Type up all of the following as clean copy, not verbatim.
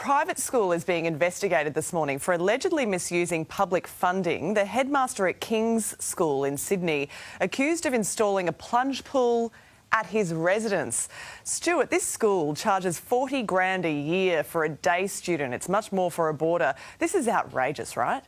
private school is being investigated this morning for allegedly misusing public funding. The headmaster at King's School in Sydney accused of installing a plunge pool at his residence. Stuart, this school charges 40 grand a year for a day student. It's much more for a boarder. This is outrageous, right?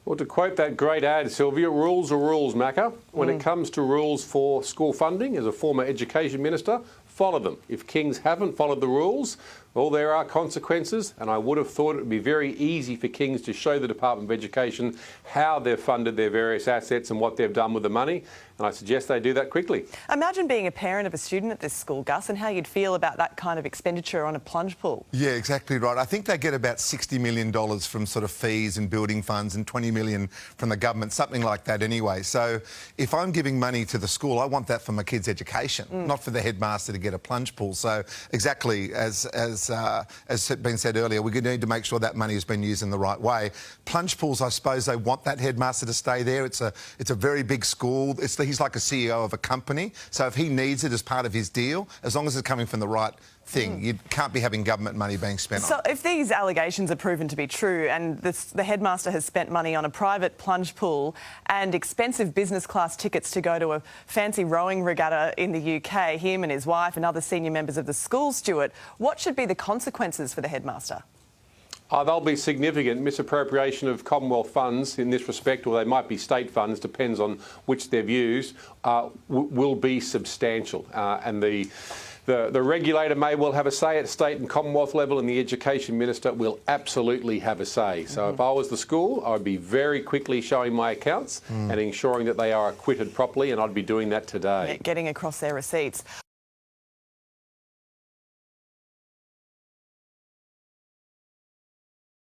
Well, to quote that great ad, Sylvia, rules are rules, Macca. When it comes to rules for school funding, as a former education minister, follow them. If Kings haven't followed the rules, well, there are consequences, and I would have thought it would be very easy for Kings to show the Department of Education how they've funded their various assets and what they've done with the money, and I suggest they do that quickly. Imagine being a parent of a student at this school, Gus, and how you'd feel about that kind of expenditure on a plunge pool. Yeah, exactly right. I think they get about $60 million from sort of fees and building funds and $20 million from the government, something like that anyway. So if I'm giving money to the school, I want that for my kids' education, not for the headmaster to get a plunge pool. So exactly as been said earlier, we need to make sure that money has been used in the right way. Plunge pools, I suppose they want that headmaster to stay there. It's a very big school. He's like a CEO of a company. So if he needs it as part of his deal, as long as it's coming from the right thing, you can't be having government money being spent on. So if these allegations are proven to be true and the headmaster has spent money on a private plunge pool and expensive business class tickets to go to a fancy rowing regatta in the UK, him and his wife and other senior members of the school, Stuart, what should be the consequences for the headmaster? They'll be significant. Misappropriation of Commonwealth funds in this respect, or they might be state funds, depends on which they've used, will be substantial. And the regulator may well have a say at state and Commonwealth level, and the Education Minister will absolutely have a say. So if I was the school, I'd be very quickly showing my accounts and ensuring that they are acquitted properly, and I'd be doing that today. Getting across their receipts.